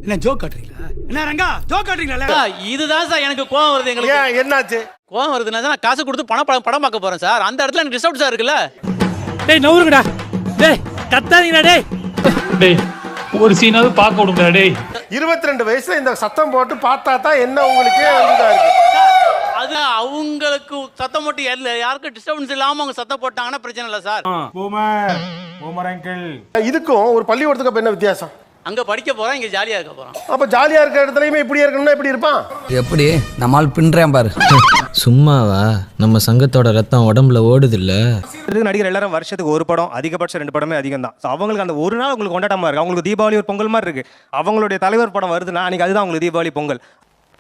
என்ன ஜோக் காட்டுறீங்களா? என்ன ரங்கா ஜோக் காட்டுறீங்களா? இதுதான் சார் எனக்கு கோவம் வருது. எங்களுக்கு என்னாச்சு கோவம் வருதுன்னா நான் காசு கொடுத்து படம் பார்க்க போறேன் சார். அந்த இடத்துல எனக்கு டிஸ்டர்ப் சார் இருக்குல்ல. டேய் நவுருங்கடா. டேய் கத்தாதீங்கடா டேய். டேய் ஒரு சீனாவது பார்க்க விடுங்கடா டேய். 22 வயசுல இந்த சத்தம் போட்டு பார்த்தா தான் என்ன உங்களுக்கு வந்துதா இருக்கு. அது அவங்களுக்கு சத்தம் போட்டு யாருக்கும் டிஸ்டர்பன்ஸ் இல்லாம அவங்க சத்தம் போட்டாங்கன்னா பிரச்சனை இல்லை சார். Boomer uncle. இதுக்கும் ஒரு பள்ளிக்கூடத்துக்கு அப்ப என்ன வித்தியாசம்? அங்க படிக்க போறோம், இங்க ஜாலியா இருக்க போறோம். அப்ப ஜாலியா இருக்கிற இடத்துலயுமே இப்படி இருக்கணும்னா எப்படி இருப்பான்? எப்படி நம்மால் பின்றேன் பாரு. சும்மாவா? நம்ம சங்கத்தோட ரத்தம் உடம்புல ஓடுது இல்ல. நடிகர் எல்லாரும் வருஷத்துக்கு ஒரு படம், அதிகபட்சம் 2 படமே அதிகம் தான். அவங்களுக்கு அந்த ஒரு நாள் உங்களுக்கு கொண்டாட்டமா இருக்கு. அவங்களுக்கு தீபாவளி ஒரு பொங்கல் மாதிரி இருக்கு. அவங்களுடைய தலைவர் படம் வருதுன்னா அன்னைக்கு அதுதான் அவங்களுக்கு தீபாவளி பொங்கல்.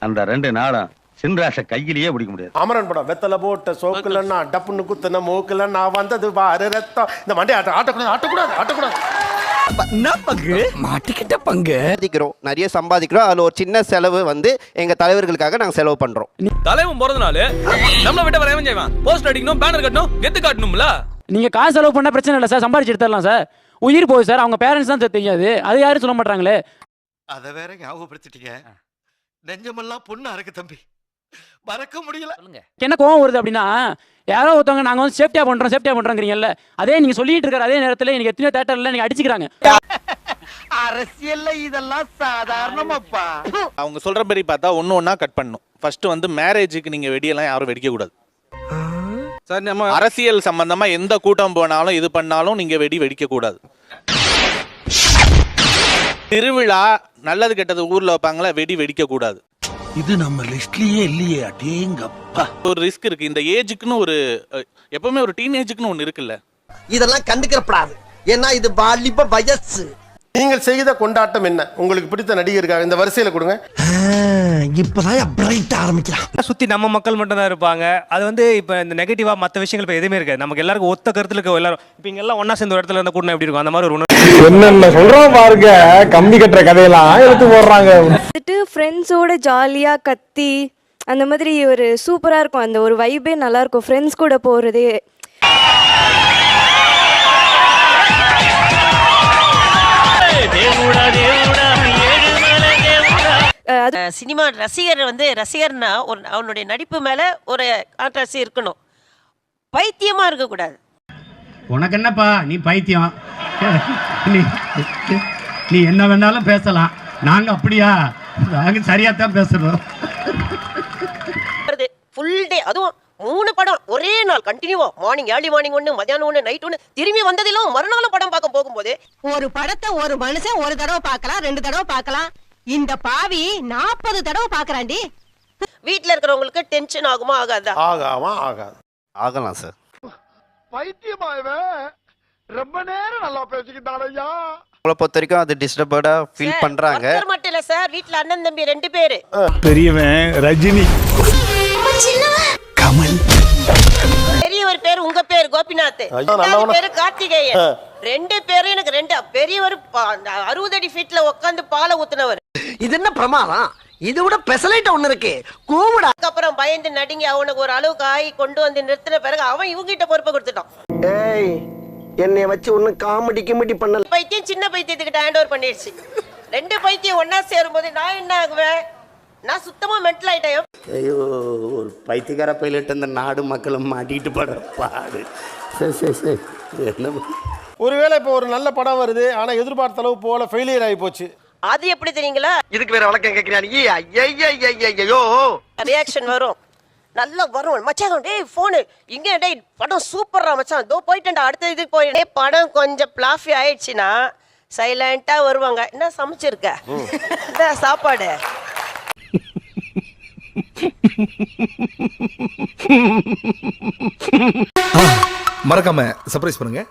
அந்த 2 நாளும் சின்ராச கையிலேயே பிடிக்க முடியாது. அமரன் படம் வெத்தலை போட்ட சோக்குலன்னா டப்புன்னு குத்துன மூக்குல நான் வந்தது பாரு ரத்தம். இந்த மண்டே ஆட்டக்கூடாது. என்ன பங்கு? மாட்டிக்கிட்ட பங்கு. நிறைய சம்பாதிக்கிறோம். அதுல ஒரு சின்ன செலவு வந்து எங்க தலைவர்களுக்காக நாங்க செலவு பண்றோம். தலைவன் பிறந்தனால நம்மள விட்ட வரையவன் செய்வான். போஸ்டர் அடிக்கணும், பேனர் கட்டணும், கெத்து காட்டணும்ல. நீங்க காசு செலவு பண்ணா பிரச்சனை இல்லை சார். சம்பாதிச்சு எடுத்துடலாம் சார். உயிர் போகுது சார். அவங்க பேரண்ட்ஸ் தான் தெரியாது. அது யாரும் சொல்ல மாட்டாங்களே. அதை வேற ஞாபகப்படுத்திட்டீங்க. நெஞ்சமெல்லாம் பொண்ணு அறக்கு தம்பி, மறக்க முடியல. என்ன கோவம் வருது அப்படின்னா, யாரோ ஒருத்தவங்க நாங்க வந்து சேஃப்டியா பண்றோங்கிறீங்கல்ல, அதே நீங்க சொல்லிட்டு இருக்கிற அதே நேரத்துல எனக்கு எத்தனையோ தியேட்டர்ல நீங்க அடிச்சுக்கிறாங்க. அரசியல்ல இதெல்லாம் சாதாரணமாப்பா. அவங்க சொல்ற மாதிரி பார்த்தா ஒண்ணா கட் பண்ணணும். ஃபர்ஸ்ட் வந்து மேரேஜுக்கு நீங்க வெடியெல்லாம் யாரும் வெடிக்க கூடாது சார். நம்ம அரசியல் சம்பந்தமா எந்த கூட்டம் போனாலும் இது பண்ணாலும் நீங்க வெடிக்க கூடாது. திருவிழா நல்லது கெட்டது ஊர்ல வைப்பாங்களா, வெடிக்க கூடாது. இது நம்ம லிஸ்ட்லயே இல்லையே. அடேங்கப்பா. ஒரு ரிஸ்க் இருக்கு. இந்த ஏஜுக்குன்னு ஒரு எப்பவுமே ஒரு டீனேஜுக்குன்னு ஒன்னு இருக்குல்ல. இதெல்லாம் கண்டுக்கிறப்படாது. ஏன்னா இது வாலிப வயசு. நீங்கள் செய்த கொண்டாட்டம் என்ன? உங்களுக்கு பிடித்த நடிகருக்காக இந்த வரிசையில கொடுங்க. இப்பதான் பிரைட் ஆரம்பிக்கலாம். சுத்தி நம்ம மக்கள் மட்டும் தான் இருப்பாங்க. அது வந்து இப்ப இந்த நெகட்டிவா மற்ற விஷயங்கள் இப்ப எதுவுமே இருக்காது. நமக்கு எல்லாருக்கும் ஒத்த கருத்துல இருக்க எல்லாரும் இப்ப இங்க எல்லாம் ஒன்னா சேர்ந்த இடத்துல இருந்தா கூட எப்படி இருக்கும்? அந்த மாதிரி ஒரு என்னென்ன சொல்றோம் பாருங்க. கம்பி கட்டுற கதையெல்லாம் எடுத்து போடுறாங்க. ஃப்ரெண்ட்ஸோட ஜாலியா கத்தி அந்த மாதிரி ஒரு சூப்பரா இருக்கும். அந்த ஒரு வைபே நல்லா இருக்கும். ஃப்ரெண்ட்ஸ் கூட போறதே. சினிமா ரசிகர் வந்து ரசிகர்னா ஒரு அவனுடைய நடிப்பு மேல ஒரு கான்ட்ராஸ்ட் இருக்கணும். பைத்தியமா இருக்கக்கூடாது. உனக்கு என்னப்பா நீ பைத்தியம்? நீ என்ன வேணாலும் பேசலாம். நாங்க அப்படியா? நாங்க சரியா தான் பேசுறோம். ஃபுல் டே, அதுவும் 3 படம் ஒரே நாள் கண்டினியூவா. மார்னிங் ஏர்லி மார்னிங் 1, மத்தியானம் 1, நைட் 1, திரும்பி வந்ததிலும் மறுநாளும் படம் பார்க்க போகும்போது ஒரு படத்தை ஒரு மனுஷன் ஒரு தடவை பார்க்கலாம், 2 தடவை பார்க்கலாம். இந்த பாவி 40 தடவை பார்க்கறாண்டி. வீட்ல இருக்கிறவங்களுக்கு டென்ஷன் ஆகுமா ஆகாதா? ஆகலாம் சார். பைத்தியமாயவே ரொம்ப நேரம் நல்லா பேசிக்கிட்டாலையா. உங்களை பொறுத்த வரைக்கும் அது டிஸ்டர்படா ஃபீல் பண்றாங்க. ஒருத்தர் மட்டும் இல்ல சார், வீட்ல அண்ணன் தம்பி 2 பேரு. பெரியவன் ரஜினி, கமல், பெரியவர் பேர் உங்க பேர் கோபிநாத், பேரு கார்த்திகேயன். 2 பேரும் எனக்கு 2 பெரியவர் 60 அடி ஃபீட்ல உட்கார்ந்து பாலை ஊத்துனவர். இது என்ன பிரமாதம்? இது விட பெசலைட் ஒண்ணு இருக்கு. கூவுடா. அப்புறம் பயந்து நடுங்கி அவனுக்கு ஒரு அளவுக்கு ஆகி கொண்டு வந்து நிறுத்தின பிறகு அவன் இவங்க கிட்ட பொறுப்பை கொடுத்துட்டான். ஏய், என்னைய வச்சு ஒன்னும் காமெடி கிமெடி பண்ணல. பைத்தியம் சின்ன பைத்தியத்துக்கிட்ட ஹேண்ட் ஓவர் பண்ணிடுச்சு. 2 பைத்தியம் ஒன்னா சேரும்போது நான் என்ன ஆகுவேன்? நான் சுத்தமா மென்டல் ஆயிட்டேன். ஐயோ, ஒரு பைத்தியக்கார பைலட் இந்த நாடு மக்களும் மாட்டிட்டு படுற பாடு. சரி என்ன? ஒருவேளை இப்போ ஒரு நல்ல படம் வருது, ஆனா எதிர்பார்த்த அளவு போல ஃபெயிலியர் ஆகி போச்சு. அது எப்படி தெரியுங்களா? இதுக்கு வேற வழக்கம் கேக்குறியா? ஐயோ, ரியாக்ஷன் வரும், நல்லா வரும். மச்சான் டேய் போனு இங்க டேய் படம் சூப்பரா மச்சான், தோ போயிட்டேன்டா அடுத்த இதுக்கு போய். படம் கொஞ்சம் பிளாஃபி ஆயிடுச்சுன்னா சைலண்டா வருவாங்க. என்ன சமைச்சிருக்க? இதான் சாப்பாடு. மறக்காம சர்ப்ரைஸ் பண்ணுங்க.